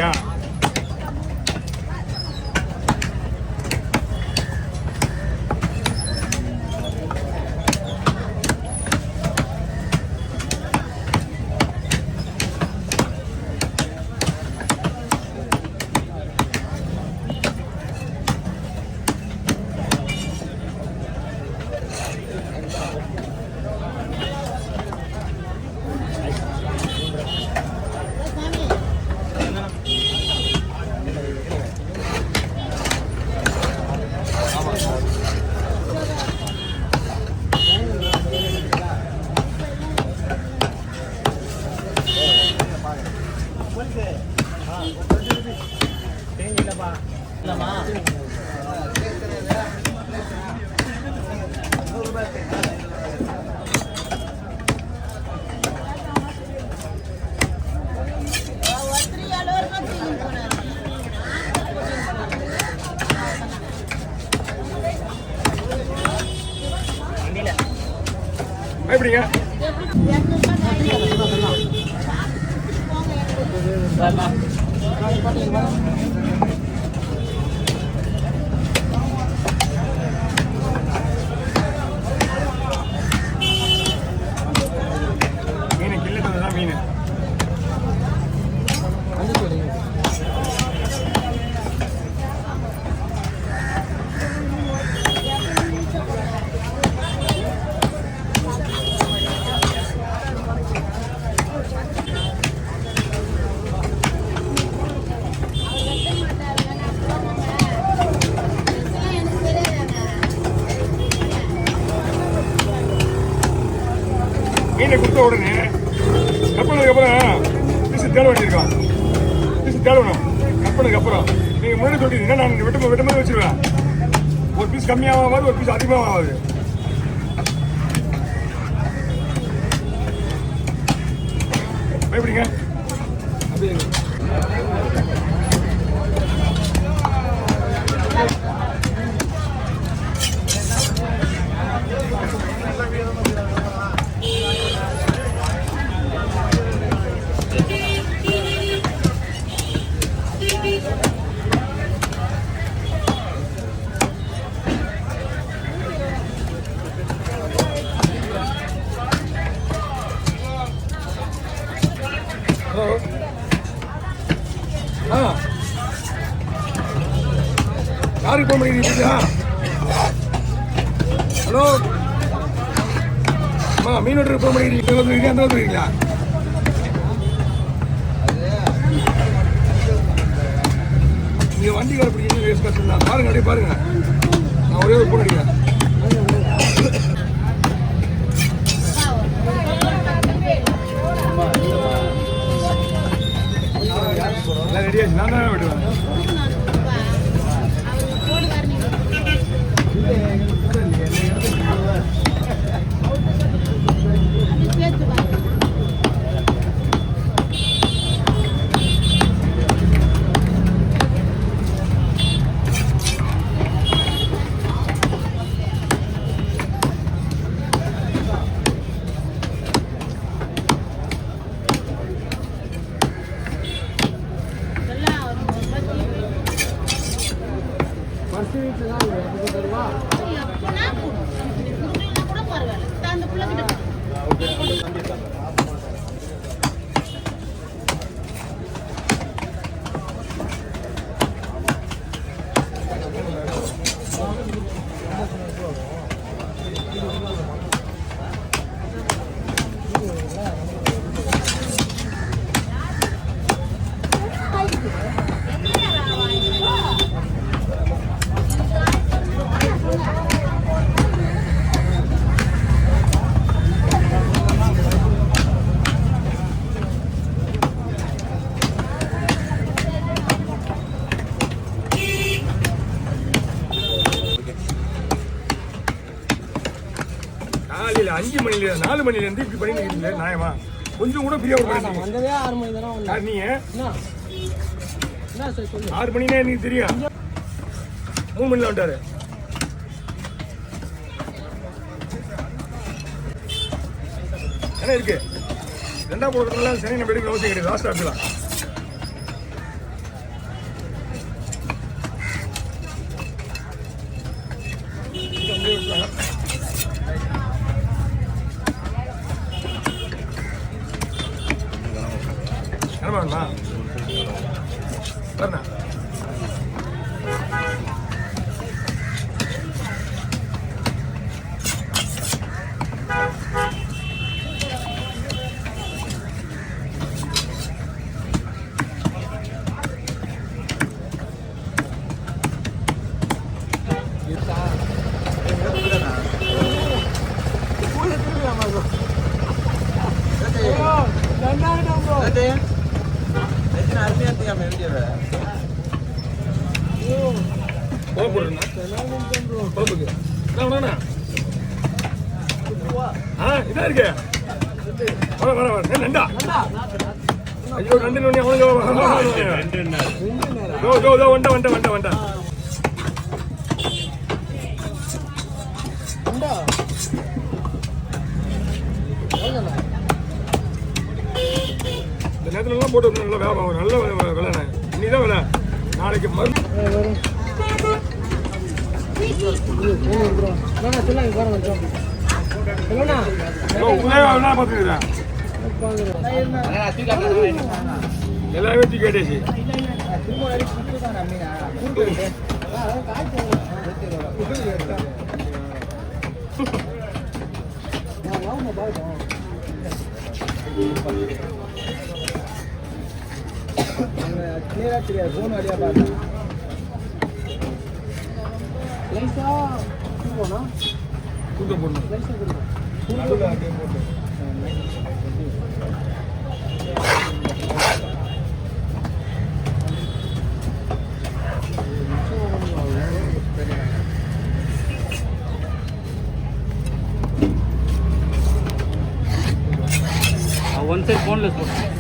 இல்லையா? எப்படிங்க? மீன் கில்லட்டு தான் மீன். மீனை கொடுத்த உடனே கப்பலுக்கு அப்புறம் பீஸு தேட வேண்டியிருக்கான். பீஸு தேடணும். கப்பலுக்கு அப்புறம் நீங்கள் முன்னாடி சொல்லிட்டீங்கன்னா நான் வெட்டும்போது வச்சுருவேன். ஒரு பீஸ் கம்மியாக ஆகாது, ஒரு பீஸ் அதிகமாக ஆகாது. எப்படிங்க? யாருக்கு ஃபோன் பண்ணிக்கிறீங்க? ஹலோ அம்மா, மீன் வெட்டுறதுக்கு ஃபோன் பண்ணிக்கிறீங்க? அந்த வந்துருக்கீங்களா? நீங்கள் வண்டிக்கார பிடிக்கிறீங்க, வேஸ்ட் கஷ்டம் தான். பாருங்க, அப்படியே பாருங்க. நான் ஒரே ஒரு ஃபோன் அடிக்கிறேன். எல்லாம் ரெடியாச்சு. நான் தான் வெட்டுவேன். காலையில் 5 மணில 4 மணிலேருந்து இப்படி பண்ணிட்டு இருக்கீங்க நியாயமா? கொஞ்சம் கூட ஃப்ரீயாக பண்ணுங்க. வந்ததே 6 மணி தானே. நீங்க என்ன சார் சொல்லு? 6 மணினா எனக்கு தெரியும். 3 மணில வந்துட்டாரு. என்ன இருக்கு? ரெண்டா போடுறதுனால சனி நம்ம எடுக்கிற அவசியம் கிடையாது. லாஸ்ட் ஆஃப்லாம் இதா இருக்கு வர வர வர நண்டா ஐயோ ரெண்டு நோனி அவனுக்கு வண்டா வண்டா வண்டா வண்டா இந்த நேரத்துல எல்லாம் போட்டு நல்ல வியாபாரம் நல்ல விலை இன்னிதான் விலை நாளைக்கு மருந்து எல்லாமே கேட்டேச்சு போன் வழியா பார்த்தேன் one side boneless one.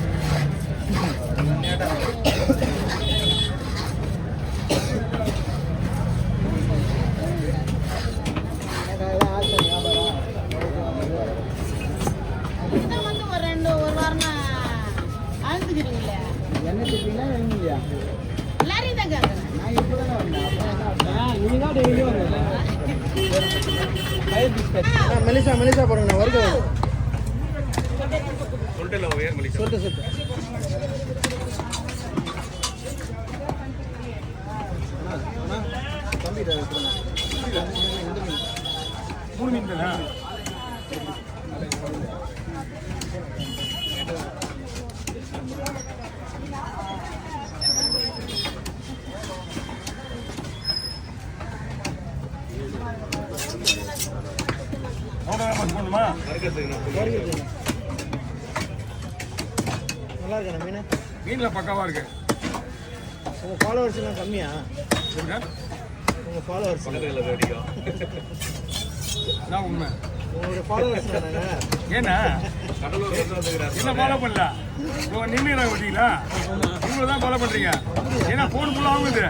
மெலிசா மெலிசா போடுங்க வருது சொல்லிட்டு மூணு மீன் தானே போடணுமா நல்லா இருக்கா மீன் மீனில் பக்காவாக இருக்கு உங்கள் ஃபாலோவர்ஸ் எல்லாம் கம்மியா உங்கள் ஃபாலோவர்ஸ் அதான் உண்மை உங்களோட ஃபாலோவர்ஸ் ஏன்னா என்ன ஃபாலோ பண்ணல நின்று வட்டீங்களா இவங்க தான் ஃபாலோ பண்ணுறீங்க ஏன்னா ஃபோன் ஃபுல்லாக ஆகுது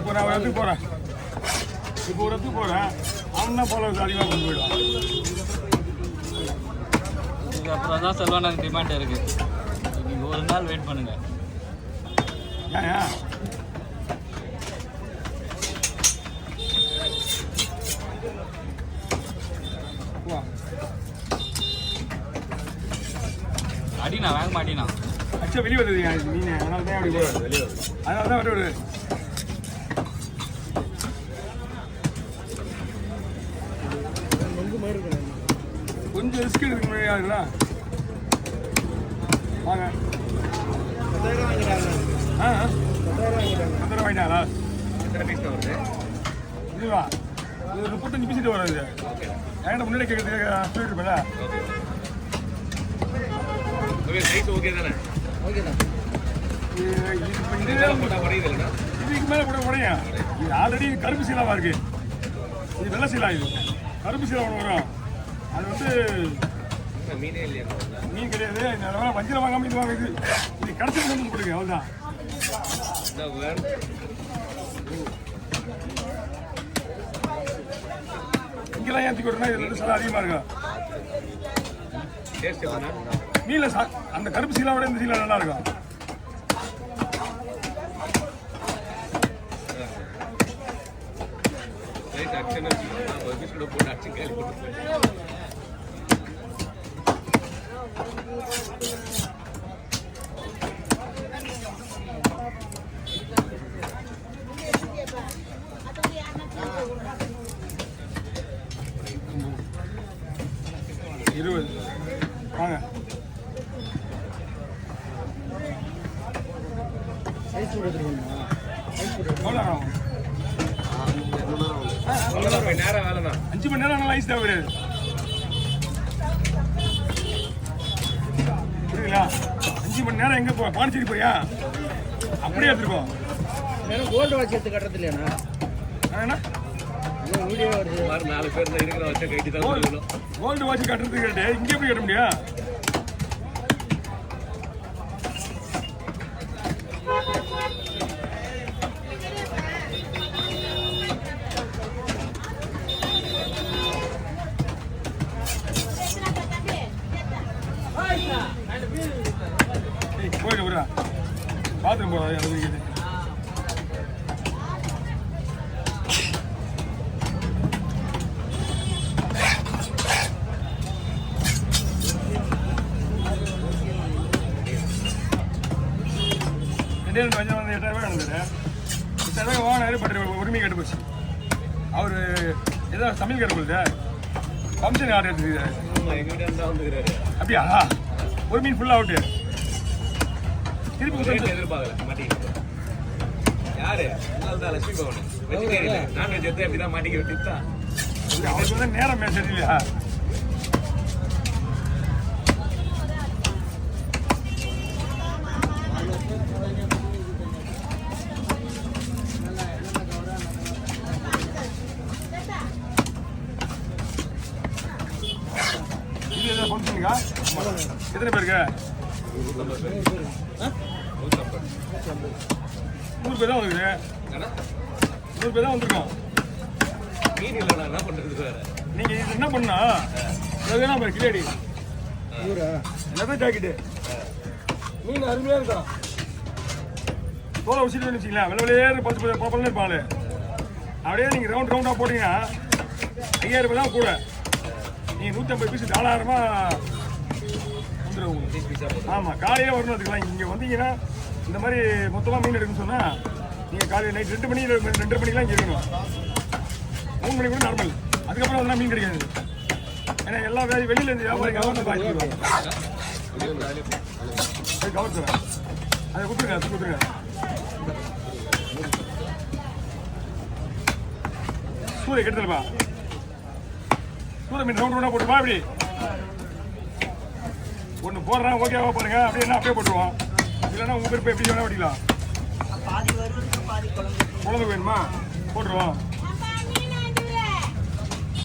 இப்போ நான் ஒரு இடத்துக்கு போகிறேன் அவன் தான் ஃபாலோவர்ஸ் அதிகமாக கொண்டு போயிடுவான் அப்புறம் தான் செல்வான டிமாண்ட் இருக்கு நீங்க ஒரு நாள் வெயிட் பண்ணுங்க ஏன் அடினா வாங்க மாட்டினா அச்சா வெளியே வருது மீன் அதனால தான் அப்படி போடுறது வெளியே வருது அதனால தான் அப்படி வருது கொஞ்சம் ரிஸ்க் எடுக்க முடியாதுங்களா வாங்க 10,000 வாங்கிட்டாங்க 10,000 வாங்கிட்டாங்களா இதுவா இது 35 பீஸ் வராது என்கிட்ட முன்னாடி கேட்கறதுக்கு சொல்லிட்டுருப்பேன்ல ஓகே தானே இதுக்கு மேலே கூட உடையும் இது ஆல்ரெடி கருப்பு சீலாவாக இருக்கு இது வெள்ளை சீலா இது கருப்பு சீலா ஒன்று வரும் அது வந்து மீனே இல்லையா மீன் கிடையாது அதனால வஞ்சிரம் வாங்காம இது வாங்க இது கடைசி வந்து கொடுங்க அவ்வளோதான் இங்கெல்லாம் ஏற்றி கொடுத்தா இது வந்து சில அதிகமாக இருக்கும் மீனில் அந்த கருப்பு சீலாவோட இந்த சீலா நல்லா இருக்கும் வாங்க ஃபுட் எடுத்துக்கணுமா? நைட் ஃபுட் எவ்வளோ நேரம் ஆகும்? அவ்வளோதான் நேரம் வேலை தான். 5 மணி நேரம் ஆனால் ஐஸ் தேவை கிடையாது. புரியுங்களா? 5 மணி நேரம் எங்கே போ பாண்டிச்சேரி போறியா? அப்படியே எடுத்துருக்கோம். நேரம் கோல்டு வாட்ச் எடுத்து கட்டுறது இல்லையாண்ணா? என்ன வீடியோ வருது. 4 பேர் தான் இருக்கிற வச்சா கைட்டு தான் சொல்லணும். கோல்டு வாட்ச் கட்டுறதுக்கு கேட்டு இங்கே எப்படி கட்ட முடியும்? போயிட்டு விடுறா பாத்ரூம் போகிறேன் அது இருக்குது. ரெண்டு வந்து 8,000 ரூபாய் நடந்தது. 8,000 ரூபாய் வாங்கினாரு. பட் உரிமை கட்டு போச்சு. அவர் ஏதோ சமையல் கடை போகுது ஃபங்க்ஷன் ஆர்டர் எடுத்துக்கிறாரு. எங்கள் வீட்டு தான் வந்துக்கிறாரு. அப்படியா? ஒரு மீன் ஃபுல்லாக அவுட்டு. திருப்பி கொடுத்து எதிர்பார்க்கல மாட்டிக்கிட்டு. யாரு? தான் லட்சுமி பவன். வெஜிடேரியன் நான்வெஜ் எடுத்து எப்படி தான் மாட்டிக்க விட்டுட்டா. அவருக்கு வந்து நேரம் சரி இல்லையா? இது எதாவது ஃபங்க்ஷனுக்கா? எத்தனை பேருக்கு? 100 பேர் தான் வந்துருக்கு. 100 பேர் தான் வந்திருக்கோம். மீன் இல்லைண்ணா என்ன பண்ணுறது வேற? நீங்கள் இது என்ன பண்ணா எதுனா கிளேடி எல்லாத்தையும் ஜாக்கெட்டு மீன் அருமையாக இருக்கும். தோலை வச்சுட்டு வச்சுக்கலாம். வெள்ள வெளியே 10 பாப்பல்னு இருப்பாள். அப்படியே நீங்கள் ரவுண்டாக போட்டிங்கன்னா 5,000 ரூபாய் தான் கூட. நீங்கள் 150 பீஸ் தாராளமாக வந்துடும் உங்களுக்கு. ஆமாம், காலையே வரணும் அதுக்கெல்லாம். இங்கே வந்தீங்கன்னா இந்த மாதிரி மொத்தமாக மீன் எடுக்கணும்னு சொன்னால் நீங்கள் காலையில் நைட் 2 மணி 2:30 மணிக்கெலாம் இங்கே இருக்கணும். 3 மணி கூட நார்மல். அதுக்கப்புறம் அதெல்லாம் மீன் கிடைக்காது. ஏன்னா எல்லா வெளியிலேருந்து வியாபாரம் கவர்மெண்ட் வாங்கிடுவாங்க. கவர்த்துறேன் அதை கொடுத்துருங்க. சூரிய கெடுதல்பா. சூரிய மீன் ரவுண்ட் போட்டுருவா. இப்படி ஒன்று போடுறேன் ஓகேவா பாருங்க. அப்படியே என்ன அப்படியே போட்டுருவோம். இல்லைன்னா உங்கள் பேர் எப்படி வேணா ஓட்டிக்கலாம். குழந்தை வேணுமா போட்டுருவோம்.